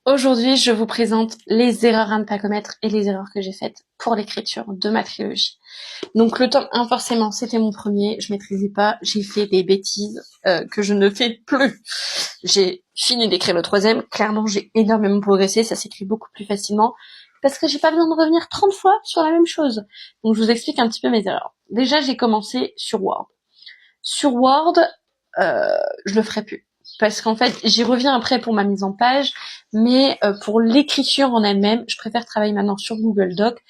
Aujourd'hui, je vous présente les erreurs à ne pas commettre et les erreurs que j'ai faites pour l'écriture de ma trilogie. Donc le tome 1, forcément, c'était mon premier, je maîtrisais pas, j'ai fait des bêtises que je ne fais plus. J'ai fini d'écrire le troisième, clairement j'ai énormément progressé, ça s'écrit beaucoup plus facilement, parce que j'ai pas besoin de revenir 30 fois sur la même chose. Donc je vous explique un petit peu mes erreurs. Déjà, j'ai commencé sur Word. Sur Word, je le ferai plus. Parce qu'en fait, j'y reviens après pour ma mise en page, mais pour l'écriture en elle-même, je préfère travailler maintenant sur Google Doc,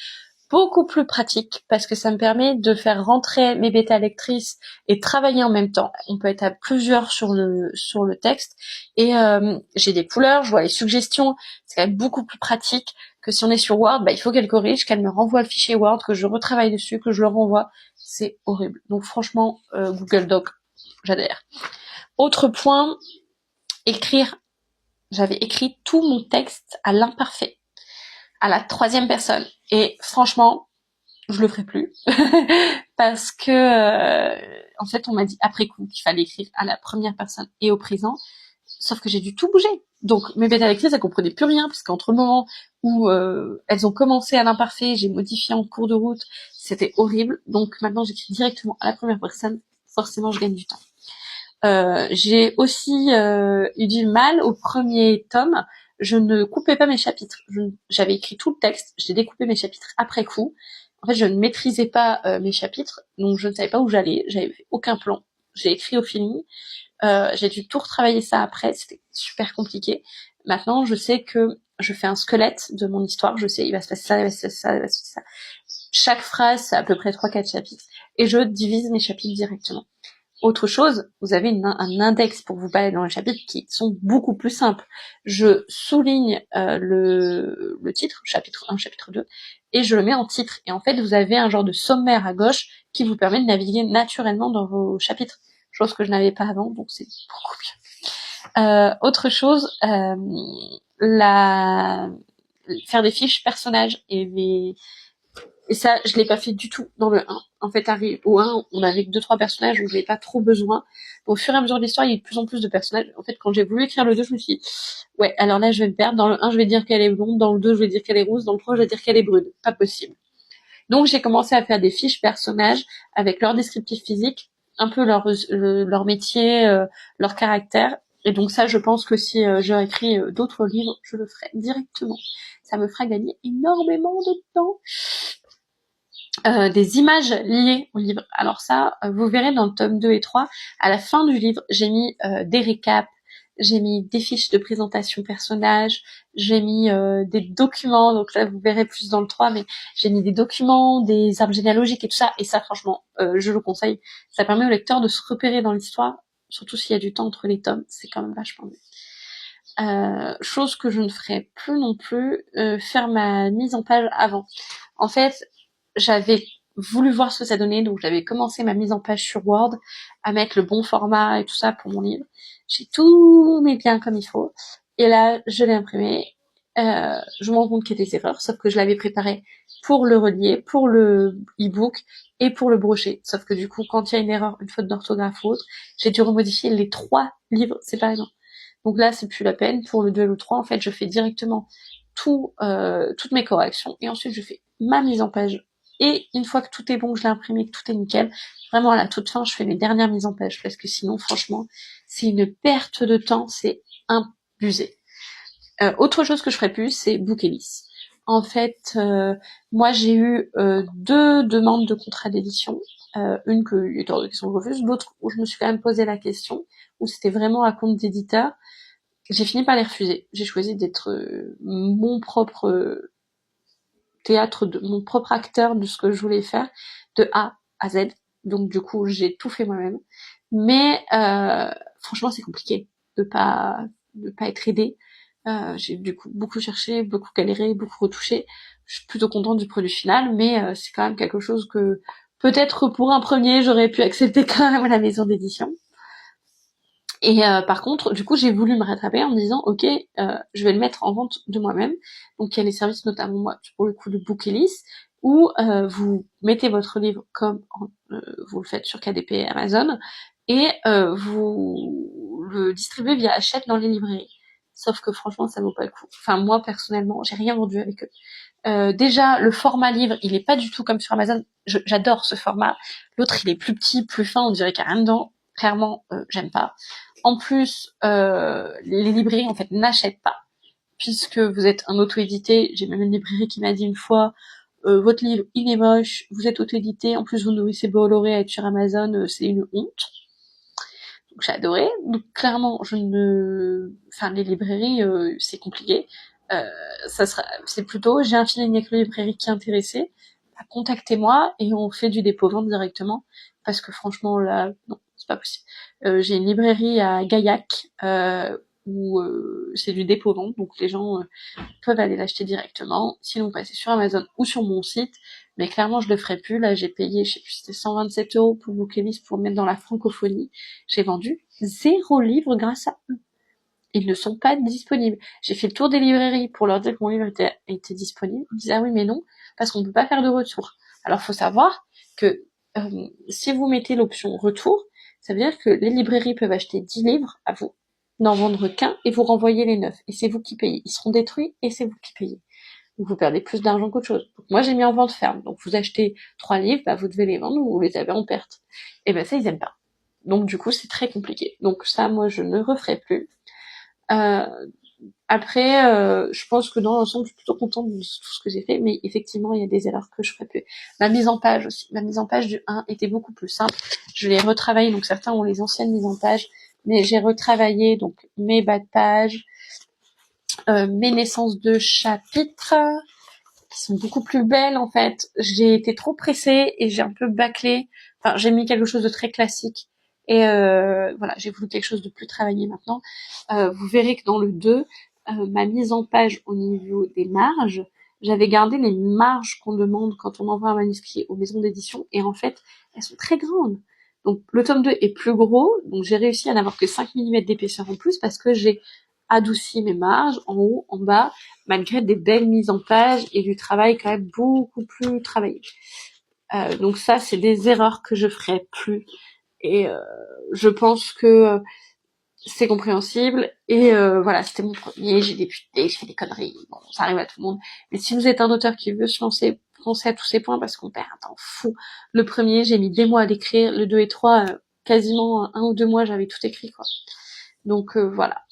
beaucoup plus pratique, parce que ça me permet de faire rentrer mes bêta lectrices et travailler en même temps. On peut être à plusieurs sur le texte, et j'ai des couleurs, je vois les suggestions, c'est quand même beaucoup plus pratique que si on est sur Word, il faut qu'elle corrige, qu'elle me renvoie le fichier Word, que je retravaille dessus, que je le renvoie, c'est horrible. Donc franchement, Google Doc, j'adhère. Autre point, écrire. J'avais écrit tout mon texte à l'imparfait, à la troisième personne. Et franchement, je le ferai plus. Parce que, en fait, on m'a dit après coup qu'il fallait écrire à la première personne et au présent. Sauf que j'ai dû tout bouger. Donc, mes bêta lectrices, elles comprenaient plus rien, parce qu'entre le moment où elles ont commencé à l'imparfait, j'ai modifié en cours de route, c'était horrible. Donc, maintenant, j'écris directement à la première personne. Forcément, je gagne du temps. J'ai aussi eu du mal au premier tome. Je ne coupais pas mes chapitres. J'avais écrit tout le texte, j'ai découpé mes chapitres après coup. En fait, je ne maîtrisais pas mes chapitres, donc je ne savais pas où j'allais. J'avais fait aucun plan. J'ai écrit au feeling. J'ai dû tout retravailler ça après. C'était super compliqué. Maintenant, je sais que je fais un squelette de mon histoire. Je sais, il va se passer ça, il va se passer ça, il va se passer ça. Chaque phrase, c'est à peu près 3-4 chapitres. Et je divise mes chapitres directement. Autre chose, vous avez un index pour vous balader dans les chapitres qui sont beaucoup plus simples. Je souligne le titre, chapitre 1, chapitre 2, et je le mets en titre. Et en fait, vous avez un genre de sommaire à gauche qui vous permet de naviguer naturellement dans vos chapitres, chose que je n'avais pas avant, donc c'est beaucoup mieux. Autre chose, faire des fiches personnages et ça, je l'ai pas fait du tout dans le 1. En fait, au 1, on avait que 2-3 personnages, donc j'avais pas trop besoin. Au fur et à mesure de l'histoire, il y a eu de plus en plus de personnages. En fait, quand j'ai voulu écrire le 2, je me suis dit, ouais, alors là, je vais me perdre. Dans le 1, je vais dire qu'elle est blonde. Dans le 2, je vais dire qu'elle est rousse. Dans le 3, je vais dire qu'elle est brune. Pas possible. Donc, j'ai commencé à faire des fiches personnages avec leur descriptif physique, un peu leur métier, leur caractère. Et donc ça, je pense que si j'ai écrit d'autres livres, je le ferai directement. Ça me fera gagner énormément de temps. Des images liées au livre. Alors ça, vous verrez dans le tome 2 et 3, à la fin du livre, j'ai mis des récaps, j'ai mis des fiches de présentation personnages, j'ai mis des documents, donc là vous verrez plus dans le 3, mais j'ai mis des documents, des arbres généalogiques et tout ça, et ça franchement, je le conseille. Ça permet au lecteur de se repérer dans l'histoire, surtout s'il y a du temps entre les tomes, c'est quand même vachement mieux. Chose que je ne ferai plus non plus, faire ma mise en page avant. En fait, j'avais voulu voir ce que ça donnait, donc j'avais commencé ma mise en page sur Word, à mettre le bon format et tout ça pour mon livre. J'ai tout mis bien comme il faut. Et là, je l'ai imprimé. Je me rends compte qu'il y a des erreurs, sauf que je l'avais préparé pour le relier, pour le e-book et pour le brocher. Sauf que du coup, quand il y a une erreur, une faute d'orthographe ou autre, j'ai dû remodifier les 3 livres séparément. Donc là, c'est plus la peine. Pour le 2 ou le 3, en fait, je fais directement toutes mes corrections et ensuite je fais ma mise en page. Et une fois que tout est bon, que je l'ai imprimé, que tout est nickel, vraiment à la toute fin, je fais mes dernières mises en page parce que sinon, franchement, c'est une perte de temps, c'est abusé. Autre chose que je ferais plus, c'est Bookelis. En fait, moi j'ai eu 2 demandes de contrat d'édition, une qui sont refusées, l'autre où je me suis quand même posé la question, où c'était vraiment à compte d'éditeur. J'ai fini par les refuser. J'ai choisi d'être mon propre théâtre, mon propre acteur de ce que je voulais faire, de A à Z. Donc du coup, j'ai tout fait moi-même. Mais franchement, c'est compliqué de pas être aidée. J'ai du coup beaucoup cherché, beaucoup galéré, beaucoup retouché. Je suis plutôt contente du produit final, mais c'est quand même quelque chose que peut-être pour un premier, j'aurais pu accepter quand même à la maison d'édition. Et par contre, du coup, j'ai voulu me rattraper en me disant, ok, je vais le mettre en vente de moi-même. Donc, il y a les services, notamment moi, pour le coup de Bookelis, où vous mettez votre livre comme vous le faites sur KDP et Amazon, et vous le distribuez via Hachette dans les librairies. sauf que franchement, ça vaut pas le coup. Enfin, moi, personnellement, j'ai rien vendu avec eux. Déjà, le format livre, il est pas du tout comme sur Amazon. J'adore ce format. L'autre, il est plus petit, plus fin, on dirait qu'il y a rien dedans. Clairement, j'aime pas. En plus, les librairies, en fait, n'achètent pas, puisque vous êtes un auto-édité. J'ai même une librairie qui m'a dit une fois, votre livre, il est moche, vous êtes auto-édité, en plus vous nourrissez Bolloré à être sur Amazon, c'est une honte. Donc j'ai adoré. Donc clairement, enfin les librairies, c'est compliqué. Euh, c'est plutôt, j'ai un feeling avec les librairies qui est intéressée, bah, contactez-moi et on fait du dépôt-vente directement, parce que franchement là, non, c'est pas possible. J'ai une librairie à Gaillac, où c'est du dépôt-vente, donc les gens peuvent aller l'acheter directement, sinon passer sur Amazon ou sur mon site, mais clairement je le ferai plus. Là j'ai payé, je sais plus, c'était 127 € pour Bookemis pour mettre dans la francophonie. J'ai vendu 0 livre grâce à eux. Ils ne sont pas disponibles. J'ai fait le tour des librairies pour leur dire que mon livre était disponible. Ils me disaient ah oui mais non, parce qu'on ne peut pas faire de retour. Alors faut savoir que si vous mettez l'option retour, ça veut dire que les librairies peuvent acheter 10 livres à vous, n'en vendre qu'un et vous renvoyer les 9. Et c'est vous qui payez. Ils seront détruits et c'est vous qui payez. Donc vous perdez plus d'argent qu'autre chose. Donc moi j'ai mis en vente ferme. Donc vous achetez 3 livres, bah vous devez les vendre ou vous les avez en perte. Et ben ça ils aiment pas. Donc du coup c'est très compliqué. Donc ça moi je ne referai plus. Euh, Après, je pense que dans l'ensemble, je suis plutôt contente de tout ce que j'ai fait, mais effectivement, il y a des erreurs que je ferais plus. Ma mise en page aussi. Ma mise en page du 1 était beaucoup plus simple. Je l'ai retravaillé, donc certains ont les anciennes mises en page, mais j'ai retravaillé donc mes bas de page, mes naissances de chapitres, qui sont beaucoup plus belles en fait. J'ai été trop pressée et j'ai un peu bâclé. Enfin, j'ai mis quelque chose de très classique. Et voilà, j'ai voulu quelque chose de plus travaillé maintenant. Vous verrez que dans le 2, ma mise en page au niveau des marges, j'avais gardé les marges qu'on demande quand on envoie un manuscrit aux maisons d'édition, et en fait, elles sont très grandes. Donc le tome 2 est plus gros, donc j'ai réussi à n'avoir que 5 mm d'épaisseur en plus, parce que j'ai adouci mes marges en haut, en bas, malgré des belles mises en page et du travail quand même beaucoup plus travaillé. Donc ça, c'est des erreurs que je ferai plus. Et je pense que c'est compréhensible. Et voilà, c'était mon premier, j'ai débuté, j'ai fait des conneries. Bon, ça arrive à tout le monde. Mais si vous êtes un auteur qui veut se lancer, pensez à tous ces points parce qu'on perd un temps fou. Le premier, j'ai mis des mois à l'écrire. Le 2 et 3, quasiment 1 ou 2 mois, j'avais tout écrit, quoi. Donc voilà,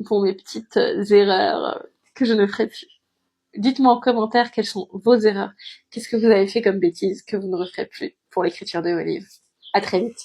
pour mes petites erreurs que je ne ferai plus. Dites-moi en commentaire quelles sont vos erreurs. Qu'est-ce que vous avez fait comme bêtises que vous ne referez plus pour l'écriture de vos livres. À très vite.